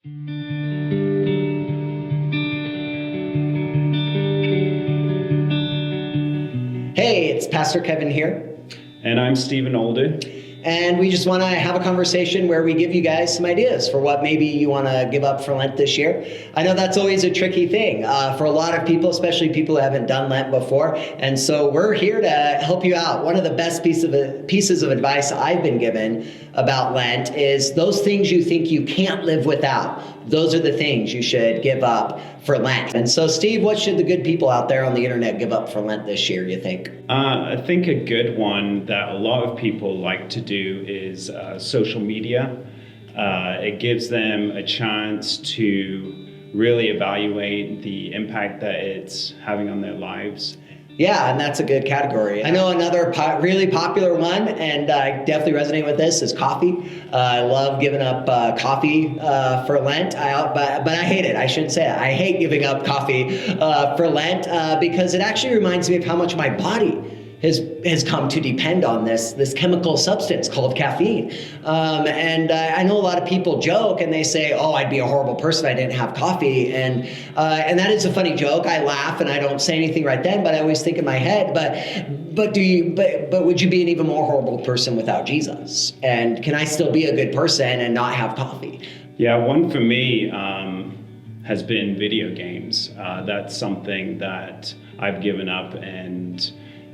Hey, it's Pastor Kevin here. And I'm Stephen Older. And we just want to have a conversation where we give you guys some ideas for what maybe you want to give up for Lent this year. I know that's always a tricky thing for a lot of people, especially people who haven't done Lent before. And so we're here to help you out. One of the best pieces of advice I've been given about Lent is those things you think you can't live without. Those are the things you should give up for Lent. And so, Steve, what should the good people out there on the internet give up for Lent this year, you think? I think a good one that a lot of people like to do is social media. It gives them a chance to really evaluate the impact that it's having on their lives. Yeah, and that's a good category. I know another really popular one, and I definitely resonate with this, is coffee. I love giving up coffee for Lent, but I hate it. I shouldn't say it. I hate giving up coffee for Lent because it actually reminds me of how much my body has come to depend on this chemical substance called caffeine. And I know a lot of people joke and they say, oh, I'd be a horrible person if I didn't have coffee. And that is a funny joke. I laugh and I don't say anything right then, but I always think in my head, but would you be an even more horrible person without Jesus? And can I still be a good person and not have coffee? Yeah, one for me has been video games. That's something that I've given up, and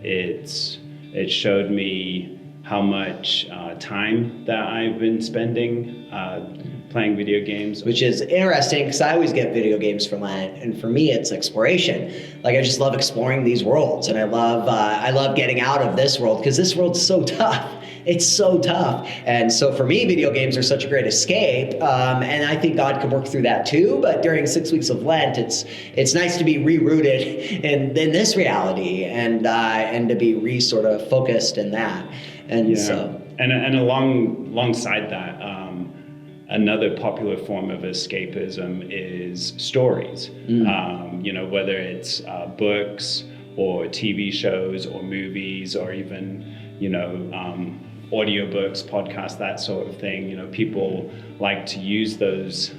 it showed me how much time that I've been spending playing video games. Which is interesting because I always get video games for Lent, and for me it's exploration. Like I just love exploring these worlds, and I love getting out of this world because this world's so tough. It's so tough. And so for me, video games are such a great escape. And I think God could work through that too. But during 6 weeks of Lent, it's nice to be rerouted in this reality and to be sort of focused in that. And yeah. so. And alongside that, another popular form of escapism is stories. Whether it's books or TV shows or movies or even, audiobooks, podcasts, that sort of thing. People like to use those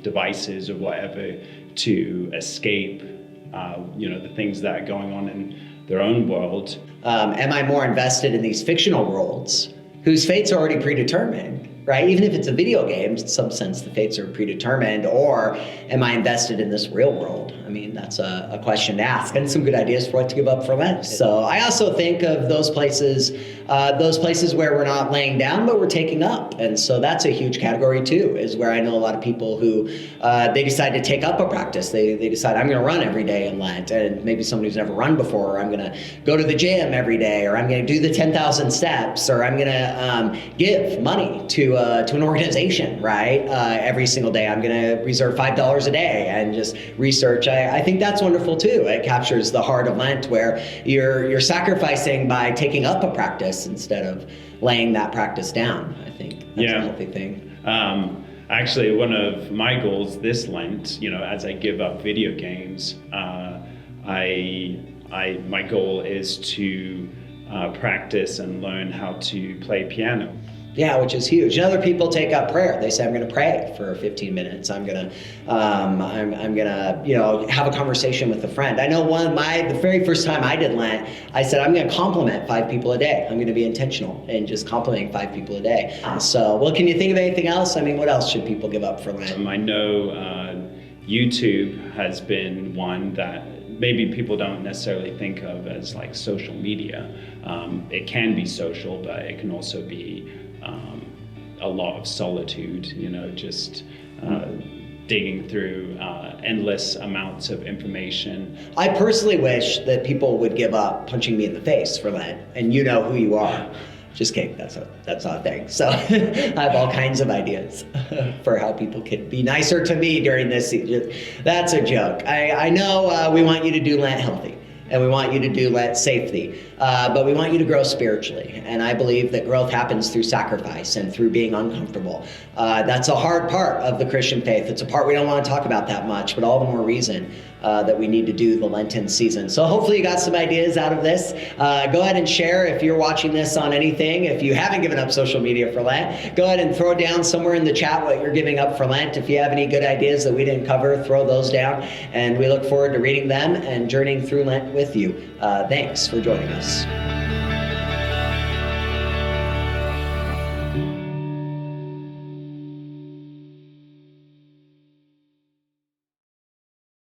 devices or whatever to escape, the things that are going on in their own world. Am I more invested in these fictional worlds whose fates are already predetermined? Right? Even if it's a video game, in some sense, the fates are predetermined, or am I invested in this real world? I mean, that's a question to ask, and some good ideas for what to give up for Lent. So I also think of those places where we're not laying down, but we're taking up. And so that's a huge category too, is where I know a lot of people who they decide to take up a practice. They decide, I'm going to run every day in Lent, and maybe somebody who's never run before, or I'm going to go to the gym every day, or I'm going to do the 10,000 steps, or I'm going to give money to an organization, right? Every single day, I'm going to reserve $5 a day and just research. I think that's wonderful too. It captures the heart of Lent, where you're sacrificing by taking up a practice instead of laying that practice down. I think that's a healthy thing. Actually, one of my goals this Lent, as I give up video games, my goal is to practice and learn how to play piano. Yeah, which is huge. And other people take up prayer. They say, I'm going to pray for 15 minutes. I'm going to have a conversation with a friend. I know the very first time I did Lent, I said, I'm going to compliment 5 people a day. I'm going to be intentional in just complimenting 5 people a day. So, well, can you think of anything else? I mean, what else should people give up for Lent? I know YouTube has been one that maybe people don't necessarily think of as like social media. It can be social, but it can also be a lot of solitude, just digging through endless amounts of information. I personally wish that people would give up punching me in the face for Lent, and you know who you are. Just kidding, that's not a thing. So I have all kinds of ideas for how people can be nicer to me during this season. That's a joke. I know we want you to do Lent healthy, and we want you to do Lent safely, but we want you to grow spiritually. And I believe that growth happens through sacrifice and through being uncomfortable. That's a hard part of the Christian faith. It's a part we don't want to talk about that much, but all the more reason that we need to do the Lenten season. So hopefully you got some ideas out of this. Go ahead and share if you're watching this on anything. If you haven't given up social media for Lent, go ahead and throw down somewhere in the chat what you're giving up for Lent. If you have any good ideas that we didn't cover, throw those down. And we look forward to reading them and journeying through Lent with you. Thanks for joining us.